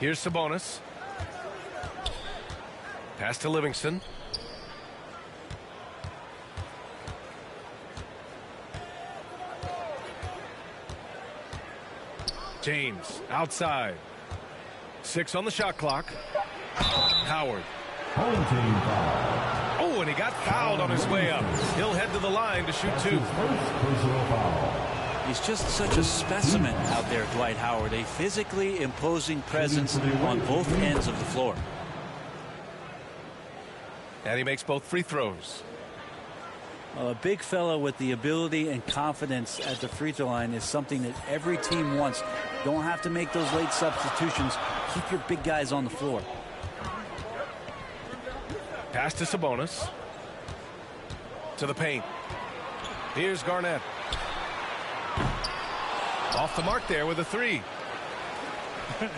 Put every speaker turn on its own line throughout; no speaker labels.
Here's Sabonis. Pass to Livingston. James outside. 6 on the shot clock. Howard.
Home team foul.
Oh, and he got fouled on his way up. He'll head to the line to shoot 2.
His first personal foul.
He's just such a specimen out there, Dwight Howard. A physically imposing presence on both ends of the floor.
And he makes both free throws.
Well, a big fella with the ability and confidence at the free throw line is something that every team wants. Don't have to make those late substitutions. Keep your big guys on the floor.
Pass to Sabonis. To the paint. Here's Garnett. Off the mark there with a 3.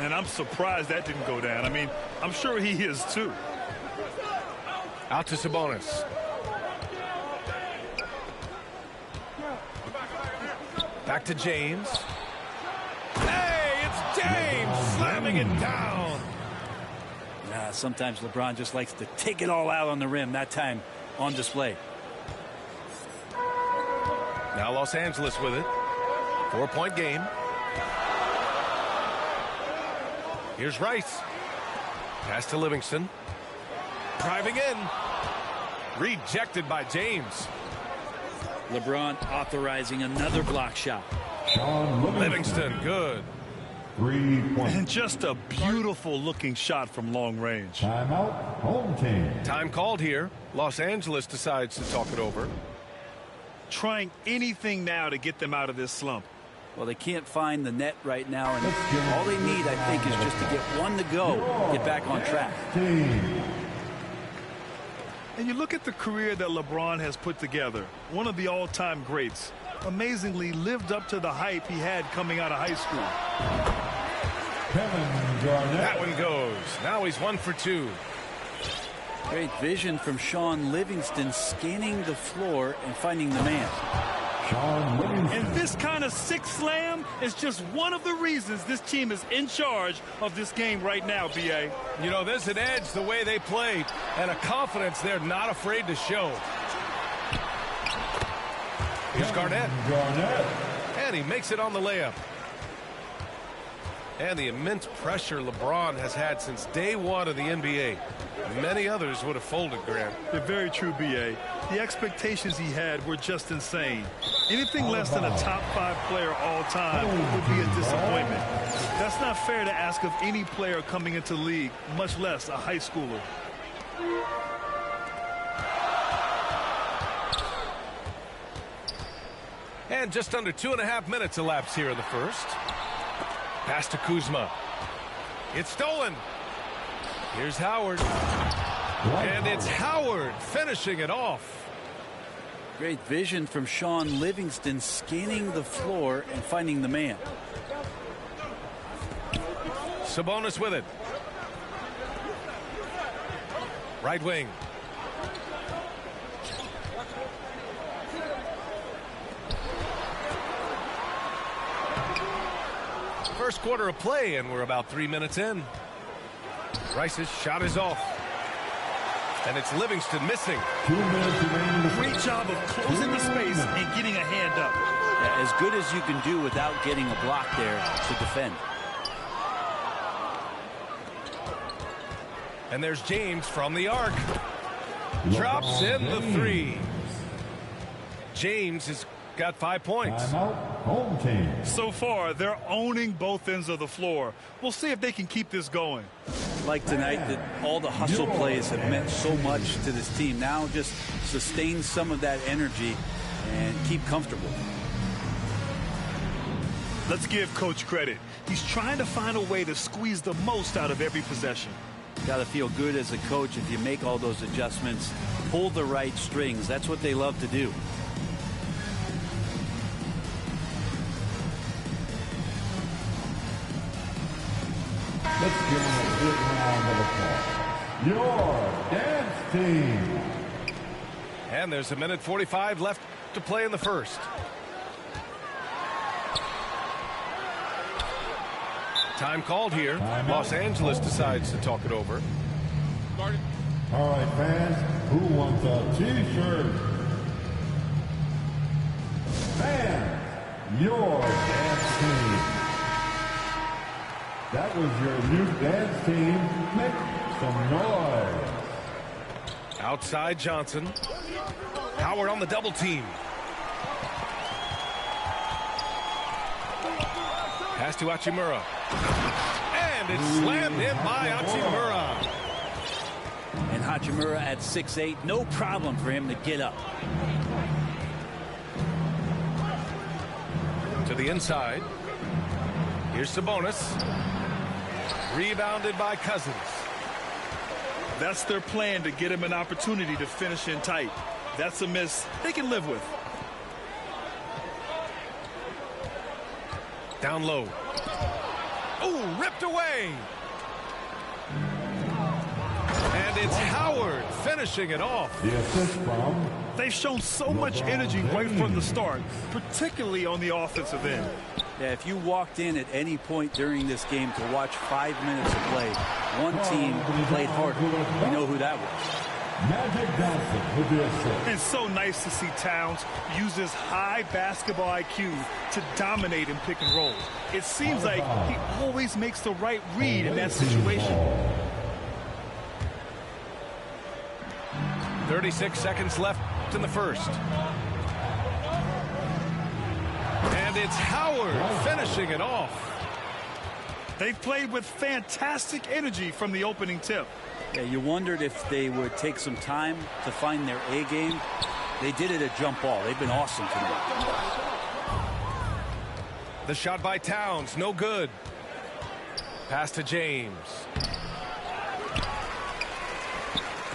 And I'm surprised that didn't go down. I mean, I'm sure he is too.
Out to Sabonis. Back to James. Hey, it's James slamming it down.
Sometimes LeBron just likes to take it all out on the rim. That time on display.
Now Los Angeles with it. 4-point game. Here's Rice. Pass to Livingston. Driving in. Rejected by James.
LeBron authorizing another block shot.
Livingston, good.
3 points.
And just a beautiful looking shot from long range.
Timeout, home team.
Time called here. Los Angeles decides to talk it over.
Trying anything now to get them out of this slump.
Well, they can't find the net right now, and all they need, I think, is just to get one to go, get back on track.
And you look at the career that LeBron has put together. One of the all-time greats. Amazingly lived up to the hype he had coming out of high school.
Kevin Garnett.
That one goes. Now he's 1 for 2.
Great vision from Sean Livingston, scanning the floor and finding the man.
And this kind of sick slam is just one of the reasons this team is in charge of this game right now, B.A.
You know, there's an edge the way they play and a confidence they're not afraid to show. Here's Garnett. And he makes it on the layup. And the immense pressure LeBron has had since day one of the NBA. Many others would have folded, Grant.
They're very true, B.A. The expectations he had were just insane. Anything less than a top 5 player all time would be a disappointment. That's not fair to ask of any player coming into the league, much less a high schooler.
And just under 2.5 minutes elapsed here in the first. Pass to Kuzma. It's stolen. Here's Howard. And it's Howard finishing it off.
Great vision from Sean Livingston, scanning the floor and finding the man.
Sabonis with it. Right wing. First quarter of play, and we're about 3 minutes in. Rice's shot is off. And it's Livingston missing.
2 minutes remaining.
Great job of closing the space and getting a hand up.
Yeah, as good as you can do without getting a block there to defend.
And there's James from the arc. Drops in the 3. James has got 5 points.
Timeout, home team.
So far, they're owning both ends of the floor. We'll see if they can keep this going.
Like tonight, that all the hustle plays have meant so much to this team. Now just sustain some of that energy and keep comfortable.
Let's give Coach credit. He's trying to find a way to squeeze the most out of every possession.
Got to feel good as a coach if you make all those adjustments, pull the right strings. That's what they love to do.
Let's give them a big round of applause. Your dance team.
And there's a minute 45 left to play in the first. Time called here. Los Angeles decides to talk it over.
All right, fans, who wants a T-shirt? Fans, your dance team. That was your new dance team. Make some noise.
Outside Johnson. Howard on the double team. Pass to Hachimura. And it's slammed in by Hachimura.
And Hachimura at 6'8", no problem for him to get up.
To the inside. Here's Sabonis. Rebounded by Cousins.
That's their plan, to get him an opportunity to finish in tight. That's a miss they can live with.
Down low. Oh, ripped away. And it's Howard finishing it off.
The assist from.
They've shown so much energy right from the start, particularly on the offensive end.
Yeah, if you walked in at any point during this game to watch 5 minutes of play, one team played harder. We know who that was.
Magic Johnson with the assist.
And so nice to see Towns use his high basketball IQ to dominate in pick and roll. It seems like he always makes the right read in that situation.
36 seconds left in the first. And it's Howard finishing it off.
They've played with fantastic energy from the opening tip.
Yeah, you wondered if they would take some time to find their A game. They did it at jump ball. They've been awesome tonight.
The shot by Towns, no good. Pass to James.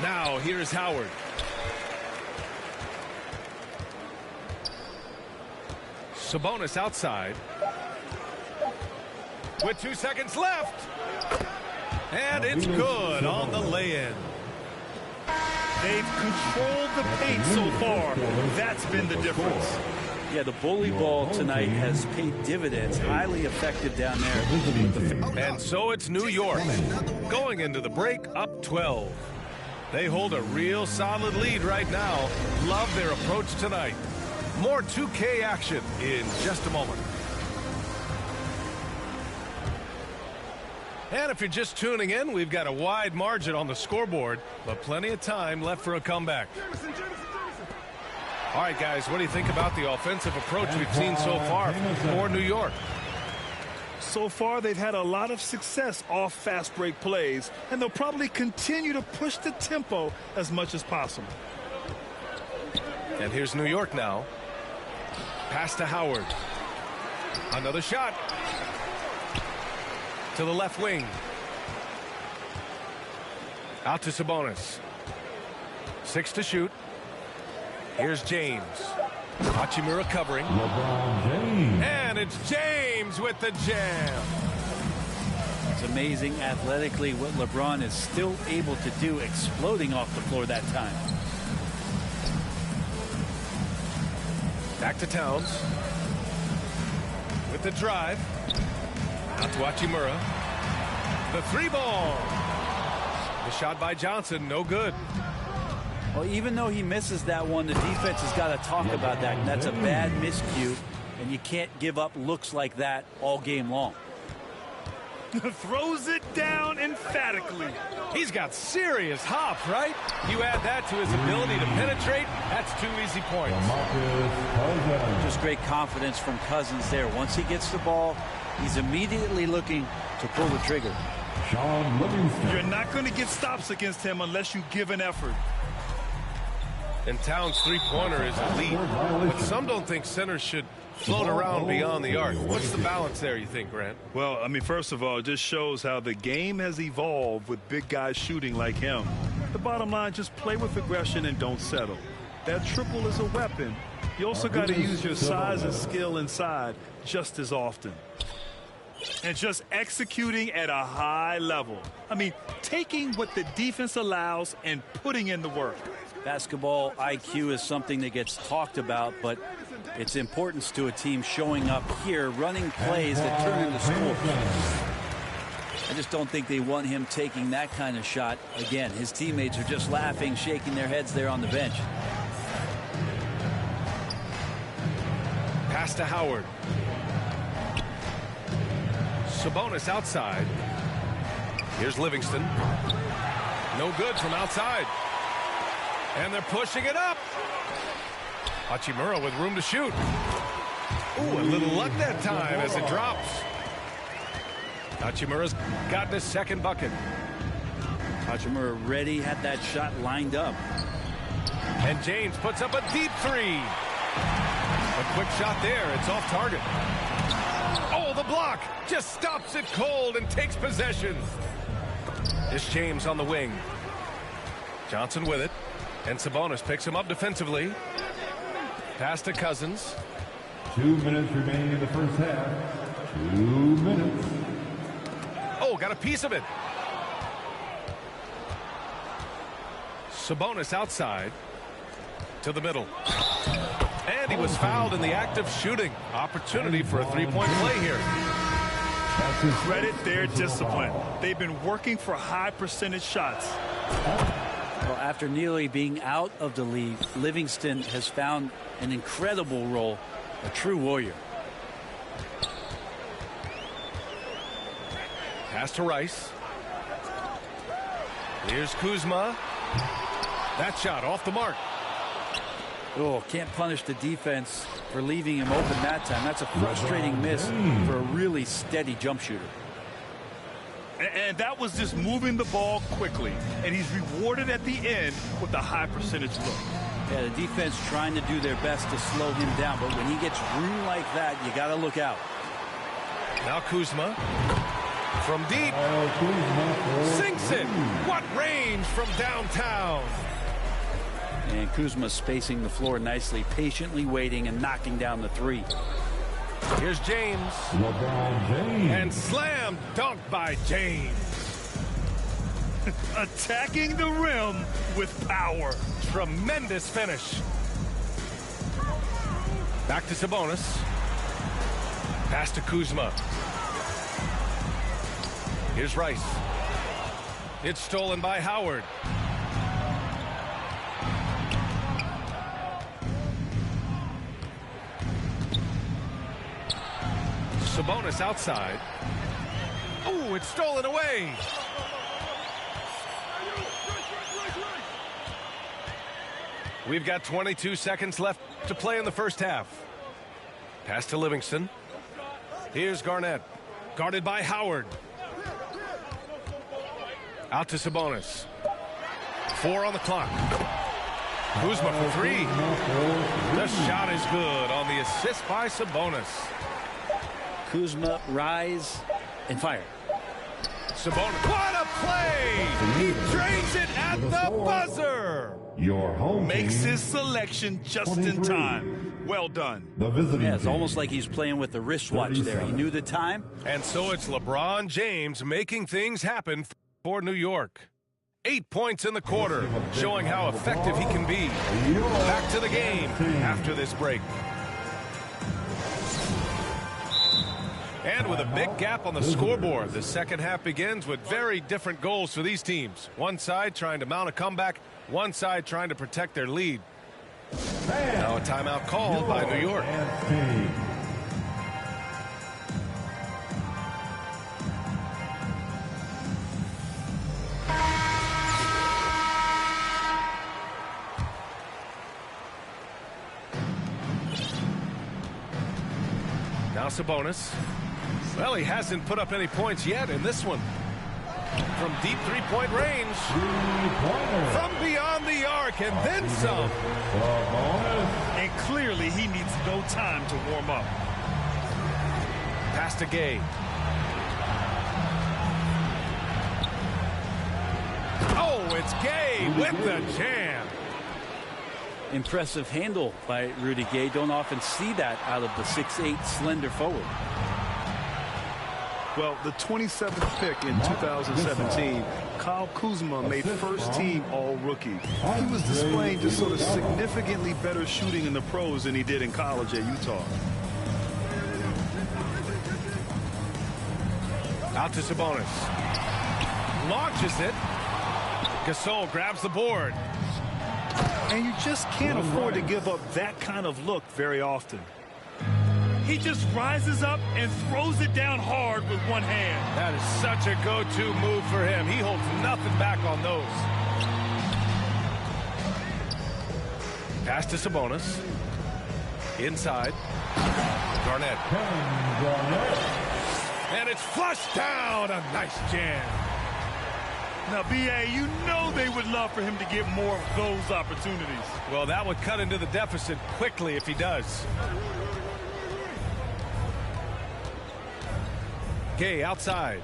Now here's Howard. Sabonis outside. With 2 seconds left. And it's good on the lay-in.
They've controlled the paint so far. That's been the difference.
Yeah, the bully ball tonight has paid dividends. Highly effective down there.
And so it's New York. Going into the break up 12. They hold a real solid lead right now. Love their approach tonight. More 2K action in just a moment. And if you're just tuning in, we've got a wide margin on the scoreboard, but plenty of time left for a comeback. All right, guys, what do you think about the offensive approach we've seen so far for New York?
So far, they've had a lot of success off fast break plays, and they'll probably continue to push the tempo as much as possible.
And here's New York now. Pass to Howard. Another shot. To the left wing. Out to Sabonis. 6 to shoot. Here's James. Hachimura covering.
LeBron James.
And it's James with the jam.
It's amazing athletically what LeBron is still able to do, exploding off the floor that time.
Back to Towns. With the drive. Out to Hachimura. The 3-ball. The shot by Johnson, no good.
Well, even though he misses that one, the defense has got to talk about that. That's a bad miscue, and you can't give up looks like that all game long.
Throws it down emphatically.
He's got serious hops, right? You add that to his ability to penetrate, that's 2 easy points.
Just great confidence from Cousins there. Once he gets the ball, he's immediately looking to pull the trigger.
Sean Livingston.
You're not going to get stops against him unless you give an effort.
And Towns' three-pointer is elite, but some don't think centers should float around beyond the arc. What's the balance there, you think, Grant?
Well, I mean, first of all, it just shows how the game has evolved with big guys shooting like him. The bottom line, just play with aggression and don't settle. That triple is a weapon. You also got to use your size and skill inside just as often. And just executing at a high level. I mean, taking what the defense allows and putting in the work.
Basketball IQ is something that gets talked about, but its importance to a team showing up here, running plays that turn into scores. I just don't think they want him taking that kind of shot again. His teammates are just laughing, shaking their heads there on the bench.
Pass to Howard. Sabonis outside. Here's Livingston. No good from outside. And they're pushing it up. Hachimura with room to shoot. Ooh, a little luck that time as it drops. Hachimura's gotten his second bucket.
Hachimura ready, had that shot lined up.
And James puts up a deep three. A quick shot there. It's off target. Oh, the block just stops it cold and takes possession. It's James on the wing. Johnson with it. And Sabonis picks him up defensively. Pass to Cousins.
2 minutes remaining in the first half. 2 minutes.
Oh, got a piece of it. Sabonis outside to the middle. And he was fouled in the act of shooting. Opportunity for a three-point play here.
Credit their discipline. They've been working for high percentage shots.
Well, after nearly being out of the league, Livingston has found an incredible role, a true warrior.
Pass to Rice. Here's Kuzma. That shot off the mark.
Oh, can't punish the defense for leaving him open that time. That's a frustrating miss for a really steady jump shooter.
And that was just moving the ball quickly. And he's rewarded at the end with a high percentage look.
Yeah, the defense trying to do their best to slow him down, but when he gets room like that, you got to look out.
Now Kuzma from deep. Sinks it. What range from downtown.
And Kuzma spacing the floor nicely, patiently waiting and knocking down the three.
Here's James.
LeBron James.
And slam dunk by James.
Attacking the rim with power.
Tremendous finish. Back to Sabonis. Pass to Kuzma. Here's Rice. It's stolen by Howard. Sabonis outside. Oh, it's stolen away. We've got 22 seconds left to play in the first half. Pass to Livingston. Here's Garnett. Guarded by Howard. Out to Sabonis. 4 on the clock. Kuzma for 3. The shot is good on the assist by Sabonis.
Kuzma, rise, and fire.
Sabonis. What a play! He drains it at the buzzer.
Your home
Makes
team,
his selection just in time. Well done.
the visiting
Yeah, it's
team.
almost like he's playing with the wristwatch there. He knew the time.
And so it's LeBron James making things happen for New York. 8 points in the quarter, showing how effective he can be. Back to the game after this break. And with a big gap on the scoreboard, the second half begins with very different goals for these teams. One side trying to mount a comeback, one side trying to protect their lead. Now a timeout called by New York. Now Sabonis. Well, he hasn't put up any points yet in this one. From deep three-point range. From beyond the arc and then some.
And clearly he needs no time to warm up.
Pass to Gay. Oh, it's Gay with the jam.
Impressive handle by Rudy Gay. Don't often see that out of the 6'8" slender forward.
Well, the 27th pick in 2017, Kyle Kuzma made first team all-rookie. He was displaying just sort of significantly better shooting in the pros than he did in college at Utah.
Out to Sabonis. Launches it. Gasol grabs the board.
And you just can't afford to give up that kind of look very often. He just rises up and throws it down hard with one hand.
That is such a go-to move for him. He holds nothing back on those. Pass to Sabonis. Inside. Garnett. And it's flushed down. A nice jam.
Now, B.A., you know they would love for him to get more of those opportunities.
Well, that would cut into the deficit quickly if he does. Gay outside.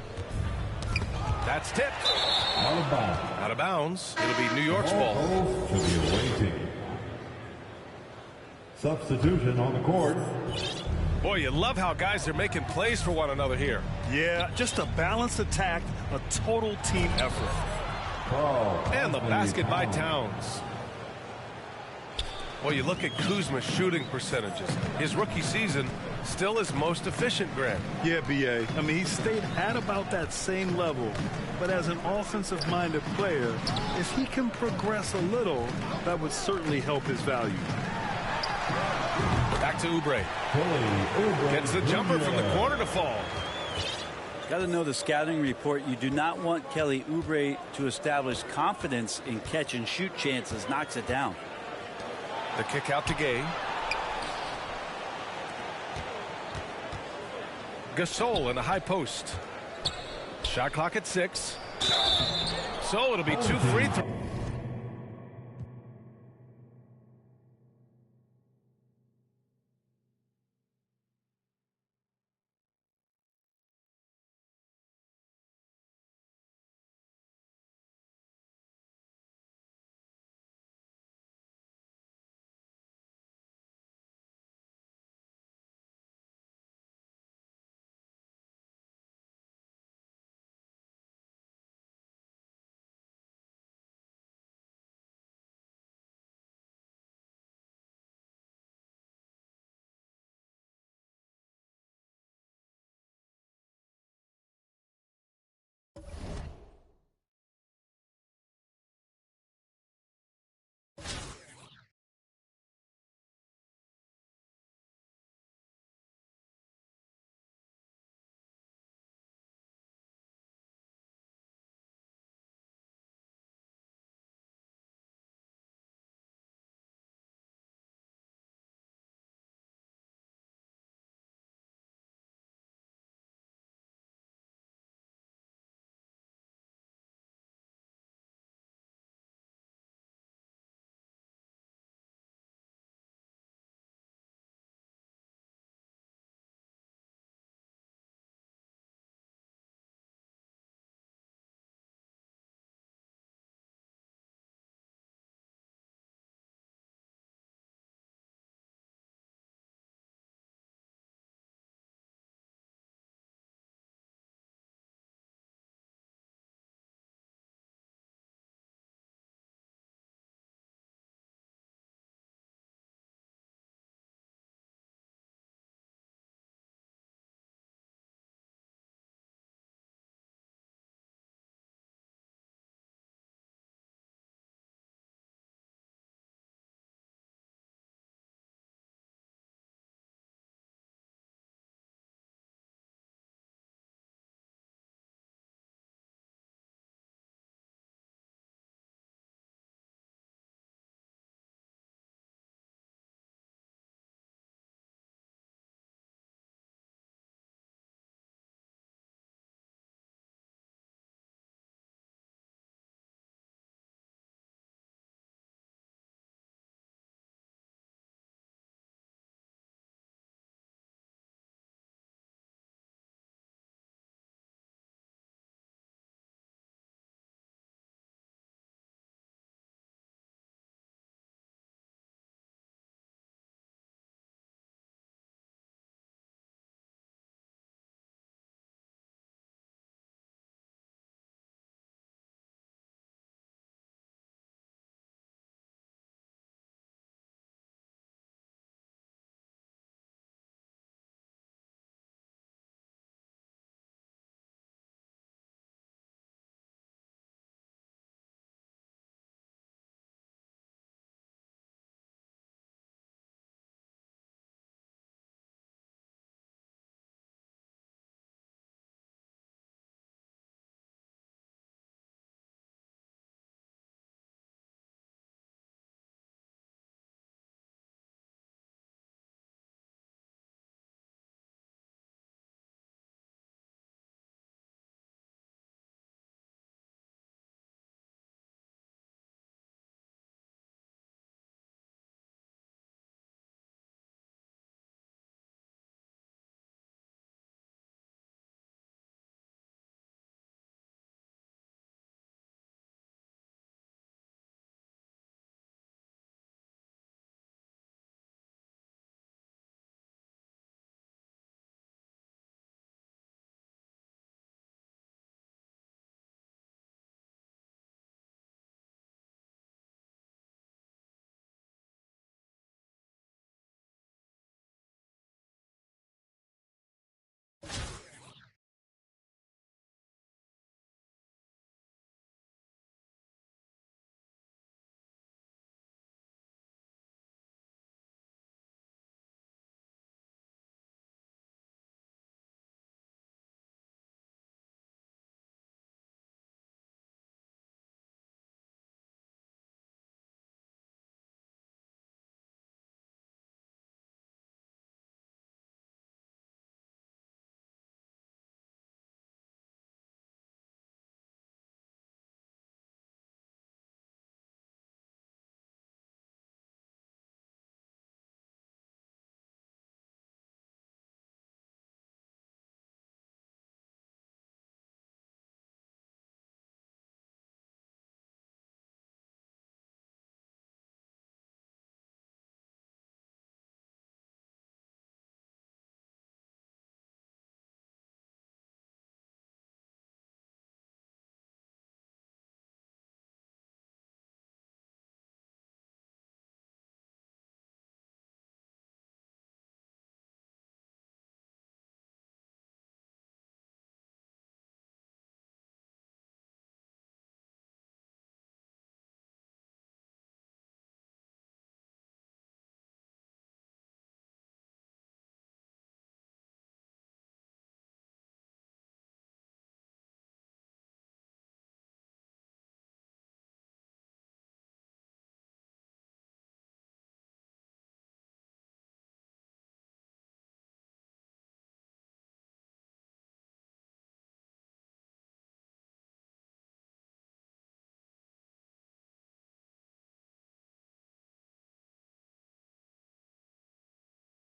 That's tipped.
Out of bounds.
Out of bounds. It'll be New York's ball.
To the away team. Substitution on the court.
Boy, you love how guys are making plays for one another here.
Yeah, just a balanced attack, a total team effort.
And the basket by Towns. Well, you look at Kuzma's shooting percentages. His rookie season still his most efficient, Grant.
Yeah, B.A. I mean, he stayed at about that same level. But as an offensive-minded player, if he can progress a little, that would certainly help his value.
Back to Oubre. Gets the jumper from the corner to fall.
Got to know the scouting report. You do not want Kelly Oubre to establish confidence in catch and shoot chances. Knocks it down.
The kick out to Gay. Gasol in the high post. Shot clock at 6. So it'll be 2 free throws.